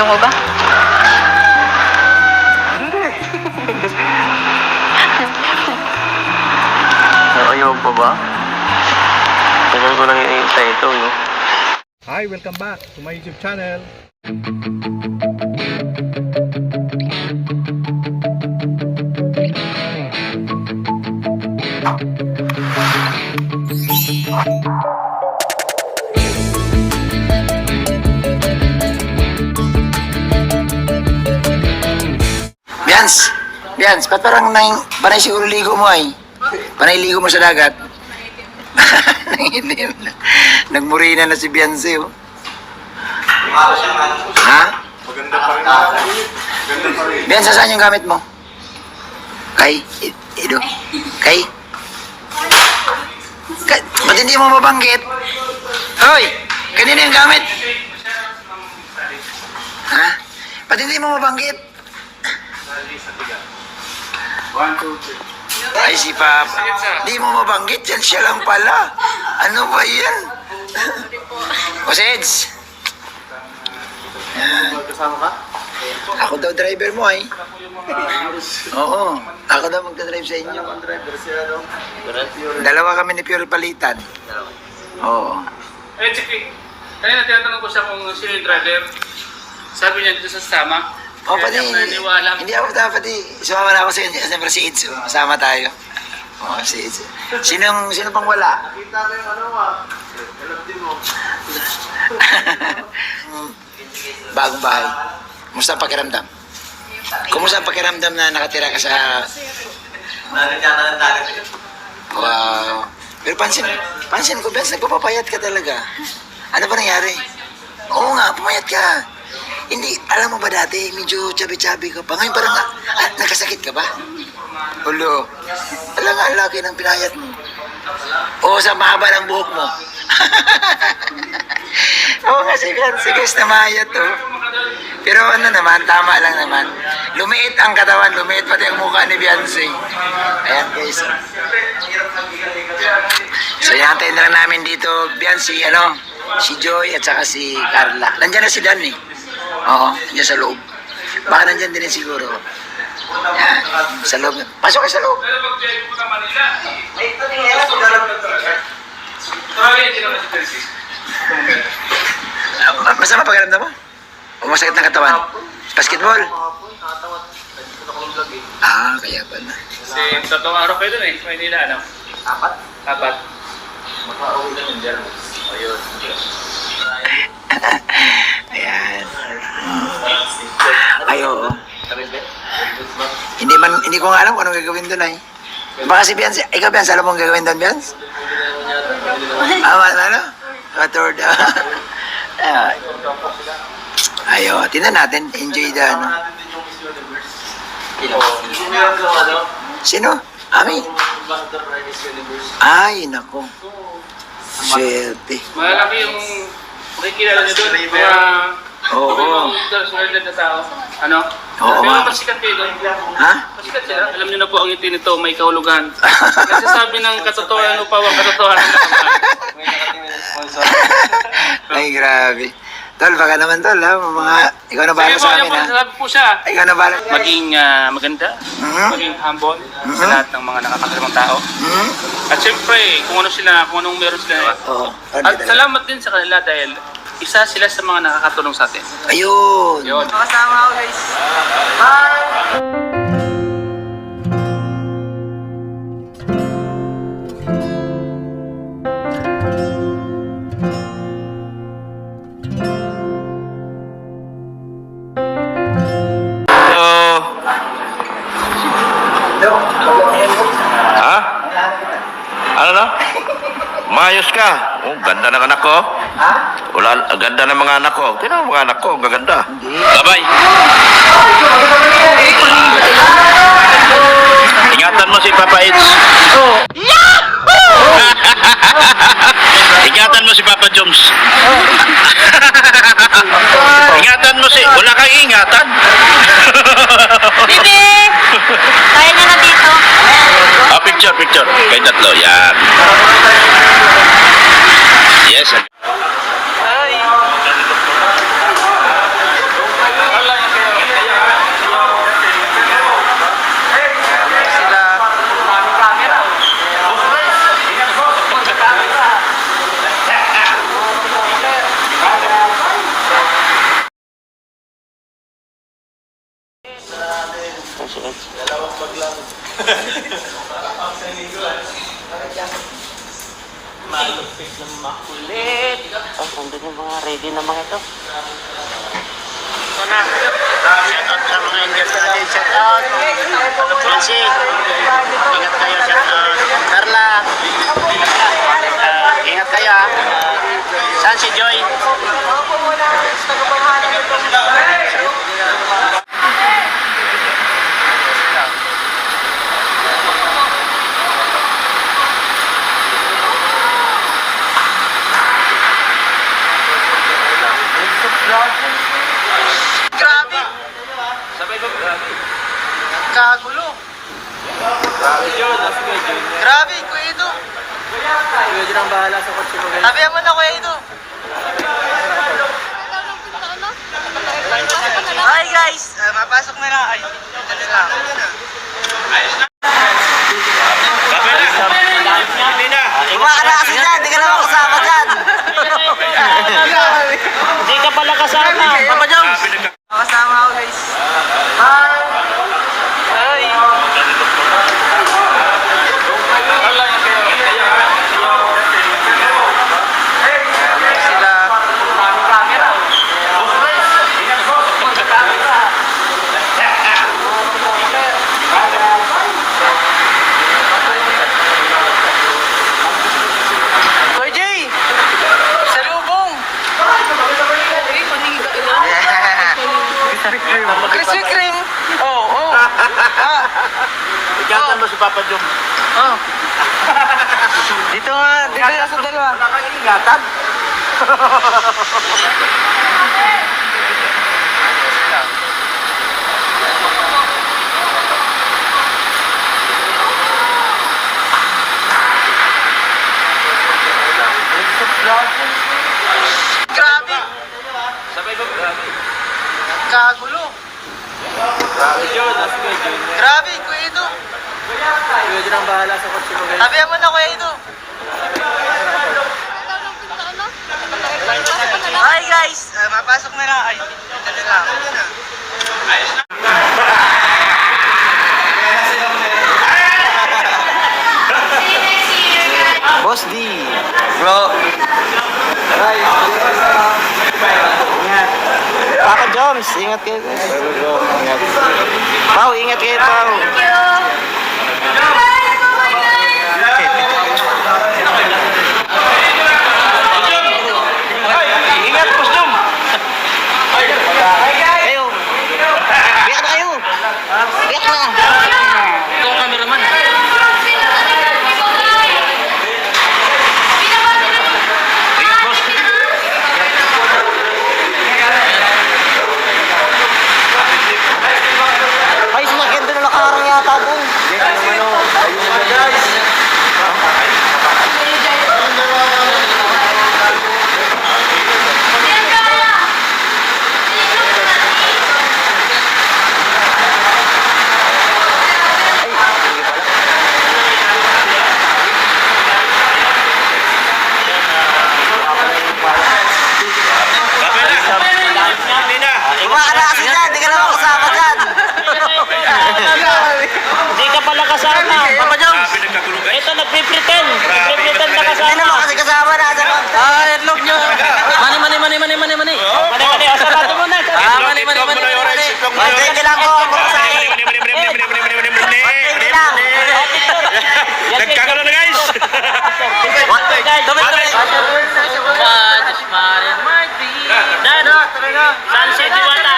Ayaw mo ba? Ayaw pa ba? Tagal ko lang i-intay ito, no? Hi, welcome back to my YouTube channel. Bians, ba't parang panay siguro ligo mo ay? Panay ligo mo sa dagat? Nagmurina na si Bianse, oh. Ha? Maganda pa rin. Maganda pa rin. Bians, saan yung gamit mo? Kay? Ido? Kay? Ba't hindi mo mabanggit? Hoy! Kanina yung gamit? Ha? Ba't hindi mo mabanggit? 1, 2, 3. Ay, si Papa. Di mo mabanggit yan, siya lang pala. Ano ba yan? O, Seds. Magkasama ka? Ako daw driver mo ay. Oo, ako daw magdadrive sa inyo. Ang driver siya, no? Dalawa kami ni Pure palitan. Oo. Eh, Chiki, kanina tinatanong ko siya kung sino yung driver. Sabi niya dito sa sama. O, pati, naniniwala. hindi ako pati, sumama na ako sa inyo. Siyempre si Ids, masama tayo. Oo, si Ids. Sino pang wala? Kita ko yung ano alam din mo. Bagong bahay. Kumusta ang pakiramdam? Kumusta ang pakiramdam na nakatira ka sa... Nagkakita ng dagat. Wow. Pero pansin ko, Benz, nagpapapayat ka talaga. Ano ba nangyari? Oo nga, pumayat ka. Hindi, alam mo ba dati, medyo chubby-chubby ka pa. Ngayon parang, nagkasakit ka ba? Ulo. Alam nga, ang laki ng pinayat mo. Oo, sa mahaba ng buhok mo. Oo nga, sige guys, namayat to. Pero ano naman, tama lang naman. Lumiit ang katawan, lumiit pati ang mukha ni Beyonce. Ayan guys. So inaantay na lang namin dito, Beyonce, si Joy at saka si Carla. Nandiyan na si Dan eh. Oo, nandiyan sa loob. Baka nandiyan din siguro. Yan, sa loob. Pasok ka sa loob. Masama pakiramdam mo? O masakit ng katawan? Basketball? Ah, kaya pala. Kasi totoong araw kayo dun eh, Maynila, ano? Apat. Makauwi na yun dyan. Ayun. Ayan. Ay, oo. Hindi ko nga alam kung anong gagawin doon ay. Baka si Bians, ikaw Bians, alam mo ang gagawin doon, Bians? Ano? Katorda. Ayo, tingnan natin. Enjoy the ano. Sino? Ami? Ay, nako. Swerte. Malaki yung makikilala niyo doon. Mga... Oo. Mga na tao. Ano? Oo Pero nga. pasikat kayo doon. Ha? Pasikat sila. Alam niyo na po ang ngiti nito, may kahulugan. Kasi sabi ng katotohanan upang ang katotohanan na naman. Ay, grabe. Tol, baka naman tol, ha? Ikaw na bahala sa amin, ha? Sabi po siya. Ikaw na bahala. Maging maganda, maging humble sa lahat ng mga nakakasalamang tao. At syempre, kung anong meron sila. Oo. At salamat din sa kanila dahil isa sila sa mga nakakatulong sa atin. Ayun. Yun. Makasama ako guys. Ha? Ano na? Mayos ka. Oh, ganda ng anak ko. Ha? Wala, ganda ng mga anak ko. Tingnan mo mga anak ko, gaganda. Gabay. Ingatan mo si Papa Itz. Ingatan mo si Papa Joms. Ingatan mo si... Wala kang ingatan. Bibi! Kaya na dito. Picture. Kayo tatlo. Yan. Yes. Malupit na makulit. Oh, nandun yung mga ready na mga ito. Ito na. Shoutout sa mga Indians natin. Shoutout. Chelsea. Ingat kayo. Shoutout. Carla. Ingat kayo. Saan si Joy? Grabe! Sabay ba? Grabe. Kagulo! Grabe yun. Sige, Jun. Grabe, Kuya Edo! Kuya din ang bahala sa kotse mo guys. Sabihan mo na, Kuya Edo! Hi guys! Mapasok na lang. Ay, ito na lang. Hindi na. Bumaka na kasi dyan! Hindi ka naman kasama dyan! Hindi ka pala kasama. Papa Jones! Kasama ako guys. Hi! Hi! Sila. Daming camera. Kuya Jay! Salubong! Krispy Kreme! Oo, oo. Tigatan mo si Papa Jom. Oh. Dito nga, dito nga sa dalawa. Nakakaingatan. Grabe! Sabay ba? Grabe. Kagulo! Grabe yun. Sige, Jun. Grabe, Kuya Edo! Kuya din ang bahala sa kotse mo guys. Sabihan mo na, Kuya Edo! Hi guys! Mapasok na lang. Ay, ito na lang. Boss D. Bro. Ingat. Papa Joms, ingat kayo. Ingat. Pao, ingat kayo, Pao. Ingat, Kusdom. Kayo. Biyak na kayo. Biyak na. Ito ang cameraman. Ay, sumakyan doon na nakarang yata doon. Hindi na. Bumaka na kasi dyan! Hindi ka naman kasama dyan! Hindi ka pala kasama. Papa Jones! Grabe nagkagulo guys. Ito, nagpipretend. Nagpipretend na Hindi kasama. naman kasi kasama na. Headlock nyo! Mani. Mani. O, sarado mo na. Mani. Thank you lang po. Thank you lang. Nagkagulo na guys. Sanse Diwata.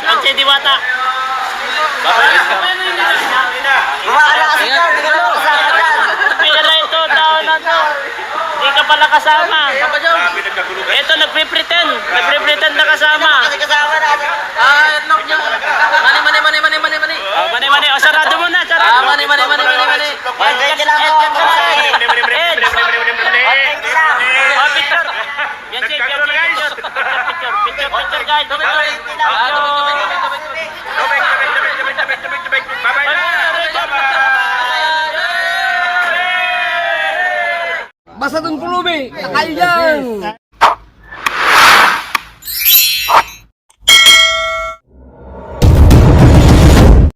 Sanse Diwata. Bumaka na kasi dyan! Hindi ka naman kasama dyan! Pila ito, taon na to. Hindi ka pala kasama. Grabe nagkagulo guys. Ito, nagpipretend. Nagpipretend na kasama. Kasi kasama na. Headlock nyo! Mani. Mani. O, sarado mo na. Sarado. Mani. Thank you lang po. Ed. Thank you lang. O, picture. Yan, Chief. Nagkagulo guys. Picture, guys. Bye-bye na. Basta dun pulubi, takal yan!